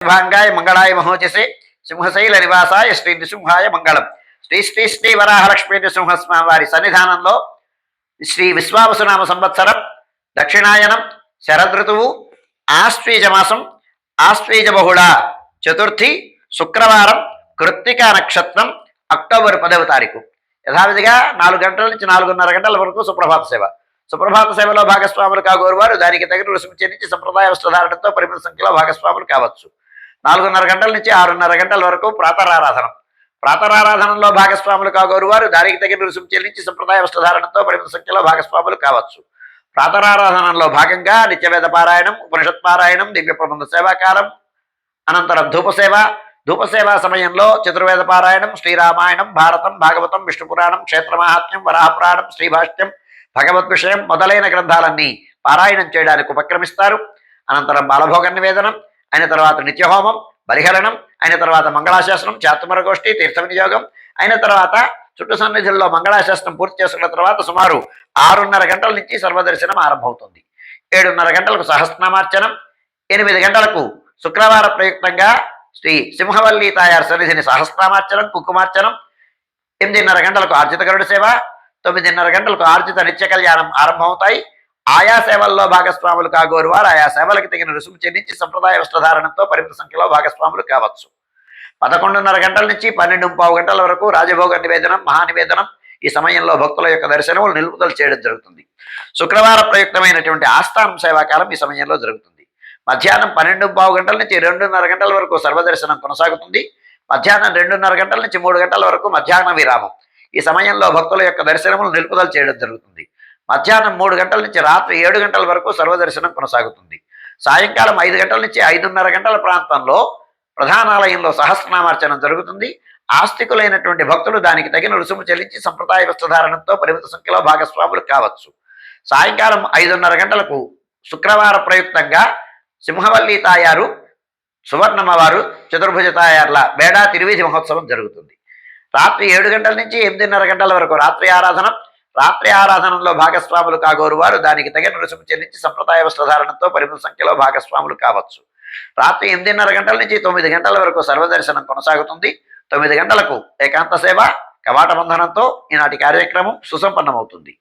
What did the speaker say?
భాంగాయ మంగళాయ మహోజసే సింహశైల నివాసాయ శ్రీ నృసింహాయ మంగళం. శ్రీ శ్రీ శ్రీ వరాహలక్ష్మీ నృసింహస్వామి వారి సన్నిధానంలో శ్రీ విశ్వావసునామ సంవత్సరం దక్షిణాయనం శరదృతువు ఆశ్వీజ మాసం ఆశ్వీజ బహుళ చతుర్థి శుక్రవారం కృత్తికా నక్షత్రం అక్టోబర్ 10వ తారీఖు యథావిధిగా 4 గంటల నుంచి 4:30 గంటల వరకు సుప్రభాత సేవ. సుప్రభాత సేవలో భాగస్వాములు కాగోరు వారు దానికి తగిన రుసుము చెల్లించి సంప్రదాయ వస్త్రధారణతో పరిమిత సంఖ్యలో భాగస్వాములు కావచ్చు. 4:30 గంటల నుంచి 6:30 గంటల వరకు ప్రాతరారాధనం. ప్రాతరారాధనలో భాగస్వాములు కాగోరు వారు దానికి తగిన రుసుము చెల్లించి సంప్రదాయ వస్త్రధారణతో పరిమిత సంఖ్యలో భాగస్వాములు కావచ్చు. ప్రాతరారాధనలో భాగంగా నిత్యవేద పారాయణం, ఉపనిషత్ పారాయణం, దివ్య ప్రబంధ సేవాకాలం, అనంతరం ధూపసేవ. ధూపసేవా సమయంలో చతుర్వేద పారాయణం, శ్రీరామాయణం, భారతం, భాగవతం, విష్ణు పురాణం, క్షేత్రమాహాత్మ్యం, వరాహపురాణం, శ్రీభాష్యం, భగవద్ విషయం మొదలైన గ్రంథాలన్నీ పారాయణం చేయడానికి ఉపక్రమిస్తారు. అనంతరం బాలభోగ నివేదనం అయిన తర్వాత నిత్యహోమం, బలిహరణం అయిన తర్వాత మంగళాశాసనం, చాతుమర గోష్ఠి, తీర్థ వినియోగం అయిన తర్వాత చుట్టు సన్నిధుల్లో మంగళాశాసనం పూర్తి చేసుకున్న తర్వాత సుమారు 6:30 గంటల నుంచి సర్వదర్శనం ఆరంభమవుతుంది. 7:30 గంటలకు సహస్రనామార్చనం, 8 గంటలకు శుక్రవార ప్రయుక్తంగా శ్రీ సింహవల్లి తాయారు సన్నిధిని సహస్రనామార్చనం, కుంకుమార్చనం, 8:30 గంటలకు ఆర్జిత గరుడ సేవ, 9:30 గంటలకు ఆర్జిత నిత్య కళ్యాణం ఆరంభమవుతాయి. ఆయా సేవల్లో భాగస్వాములు కాగోరు వారు ఆయా సేవలకు తగిన రుసుము చెల్లించి సంప్రదాయ వస్త్రధారణతో పరిమిత సంఖ్యలో భాగస్వాములు కావచ్చు. 11:30 గంటల నుంచి 12:15 గంటల వరకు రాజభోగ నివేదనం, మహానివేదనం. ఈ సమయంలో భక్తుల యొక్క దర్శనములు నిలుపుదల చేయడం జరుగుతుంది. శుక్రవార ప్రయుక్తమైనటువంటి ఆస్థానం సేవాకాలం ఈ సమయంలో జరుగుతుంది. మధ్యాహ్నం 12:15 గంటల నుంచి 2:30 గంటల వరకు సర్వదర్శనం కొనసాగుతుంది. మధ్యాహ్నం 2:30 గంటల నుంచి 3 గంటల వరకు మధ్యాహ్న విరామం. ఈ సమయంలో భక్తుల యొక్క దర్శనములు నిలుపుదల చేయడం జరుగుతుంది. మధ్యాహ్నం 3 గంటల నుంచి రాత్రి 7 గంటల వరకు సర్వదర్శనం కొనసాగుతుంది. సాయంకాలం 5 గంటల నుంచి 5:30 గంటల ప్రాంతంలో ప్రధానాలయంలో సహస్రనామార్చనం జరుగుతుంది. ఆస్తికులైనటువంటి భక్తులు దానికి తగిన రుసుము చెల్లించి సంప్రదాయ వస్త్రధారణతో పరిమిత సంఖ్యలో భాగస్వాములు కావచ్చు. సాయంకాలం 5:30 గంటలకు శుక్రవార ప్రయుక్తంగా సింహవల్లి తాయారు, సువర్ణమ్మవారు, చతుర్భుజ తాయార్ల బేడా తిరువీధి మహోత్సవం జరుగుతుంది. రాత్రి 7 గంటల నుంచి 8:30 గంటల వరకు రాత్రి ఆరాధన. రాత్రి ఆరాధనలో భాగస్వాములు కాగోరు వారు దానికి తగిన రుసుము చెల్లించి సంప్రదాయ వస్త్రధారణతో పరిమిత సంఖ్యలో భాగస్వాములు కావచ్చు. రాత్రి 8:30 గంటల నుంచి 9 గంటల వరకు సర్వదర్శనం కొనసాగుతుంది. 9 గంటలకు ఏకాంత సేవ, కవాట బంధనంతో ఈనాటి కార్యక్రమం సుసంపన్నమవుతుంది.